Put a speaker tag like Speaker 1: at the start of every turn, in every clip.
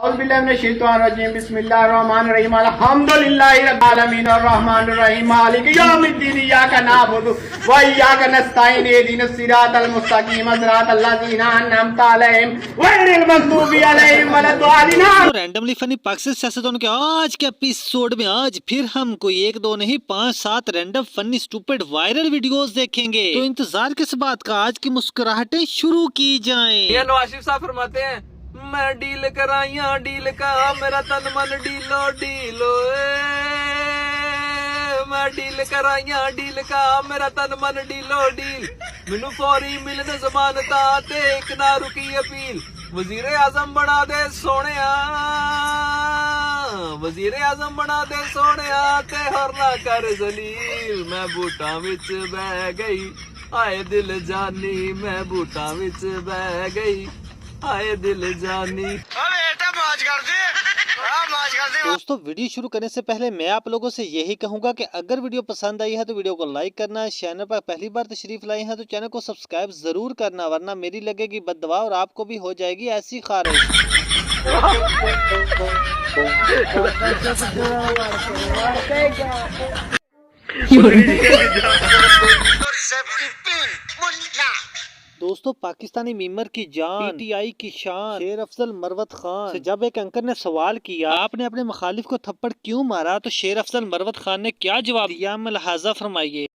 Speaker 1: बिस्मिल्लाहिर्रहमानिर्रहीम अल्हम्दुलिल्लाहि रब्बिल आलमीन अर्रहमानिर्रहीम मालिक यौमिद्दीन इय्याका नअबुदु व इय्याका नस्तईन इहदिनस सिरातल मुस्तकीम सिरातल लज़ीना अनअमता अलैहिम गैरिल मग़दूबि अलैहिम वलद्दालिन।
Speaker 2: रैंडमली फनी पाकिस्तान सियासतदानों के आज के एपिसोड में आज फिर हम कोई 1 2 नहीं 5 7 random funny stupid viral videos देखेंगे। तो इंतजार किस बात का, आज की मुस्कुराहटें शुरू की जाएं।
Speaker 3: ये नवाज शरीफ साहब फरमाते हैं, मैं डील कराइया डील का मेरा तन मन डीलो डीलो मैं डील कराइया डील का मेरा तन मन डीलो डील मैनू फौरी मिलने जमानता ते एक ना रुकी अपील वजीर आजम बना दे सोने वजीर आजम बना दे सोने ते हर ना कर जलील मैं बूटा विच बह गई आए दिल जानी मैं बूटा विच बह गई आए दिल जानी।
Speaker 2: दोस्तों वीडियो शुरू करने से पहले मैं आप लोगों से यही कहूंगा कि अगर वीडियो पसंद आई है तो वीडियो को लाइक करना, चैनल पर पहली बार तशरीफ लाए हैं तो चैनल को सब्सक्राइब जरूर करना, वरना मेरी लगेगी बददुआ और आपको भी हो जाएगी ऐसी खारिश। दोस्तों पाकिस्तानी मीमर की जान, पीटीआई की शान शेर अफजल मरवत खान से जब एक एंकर ने सवाल किया आपने अपने मुखालिफ को थप्पड़ क्यों मारा, तो शेर अफजल मरवत खान ने क्या जवाब दिया, मुलाहाजा फरमाइए।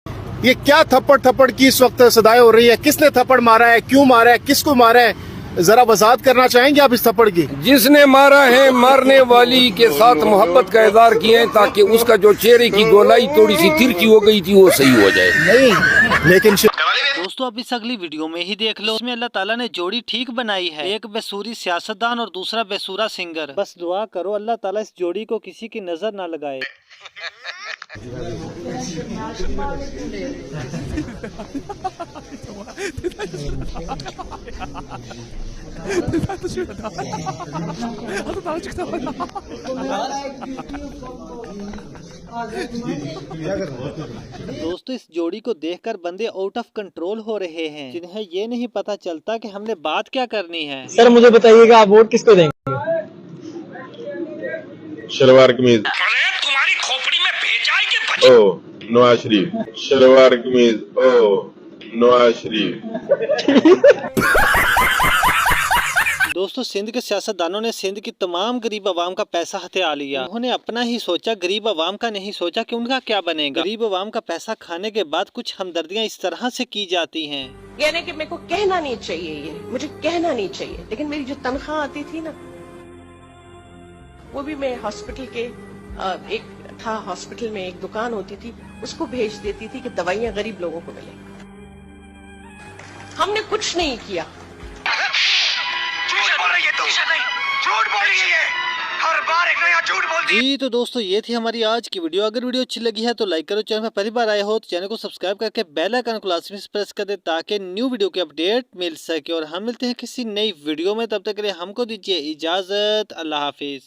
Speaker 4: ये क्या थप्पड़ की इस वक्त सदाएं हो रही है, किसने थप्पड़ मारा है, क्यों मारा है, किसको मारा है, जरा वजाहत करना चाहेंगे आप इस थप्पड़ की?
Speaker 5: जिसने मारा है मारने वाली के साथ मोहब्बत का इजहार किया है ताकि उसका जो चेहरे की गोलाई थोड़ी सी तिरछी हो गई थी वो सही हो जाए।
Speaker 4: नहीं लेकिन
Speaker 2: दोस्तों अब इस अगली वीडियो में ही देख लो, इसमें अल्लाह ताला ने जोड़ी ठीक बनाई है, एक बेसूरी सियासतदान और दूसरा बेसूरा सिंगर। बस दुआ करो अल्लाह ताला इस जोड़ी को किसी की नजर ना लगाए। दोस्तों इस जोड़ी को देखकर बंदे आउट ऑफ कंट्रोल हो रहे हैं, जिन्हें ये नहीं पता चलता कि हमने बात क्या करनी है।
Speaker 6: सर मुझे बताइएगा आप वोट किसको देंगे?
Speaker 7: शलवार कमीज।
Speaker 8: तुम्हारी खोपड़ी में भेजा है कि
Speaker 7: ओ नवाज शरीफ। शलवार कमीज ओ नवाज शरीफ।
Speaker 2: दोस्तों सिंध के सियासतदानों ने सिंध की तमाम गरीब आवाम का पैसा हथिया लिया। उन्होंने अपना ही सोचा, गरीब आवाम का नहीं सोचा कि उनका क्या बनेगा। गरीब आवाम का पैसा खाने के बाद कुछ हमदर्दियां इस तरह से की जाती हैं।
Speaker 9: यानी कि मेरे को कहना नहीं चाहिए, ये मुझे कहना नहीं चाहिए, लेकिन मेरी जो तनख्वाह आती थी ना वो भी मैं हॉस्पिटल के एक था हॉस्पिटल में एक दुकान होती थी उसको भेज देती थी कि दवाइयां गरीब लोगों को मिले। हमने कुछ नहीं किया।
Speaker 2: जी तो दोस्तों ये थी हमारी आज की वीडियो। अगर वीडियो अच्छी लगी है तो लाइक करो, चैनल पर पहली बार आए हो तो चैनल को सब्सक्राइब करके बेल आइकन को लाजमी प्रेस कर दे ताकि न्यू वीडियो की अपडेट मिल सके। और हम मिलते हैं किसी नई वीडियो में, तब तक के लिए हमको दीजिए इजाजत। अल्लाह हाफिज।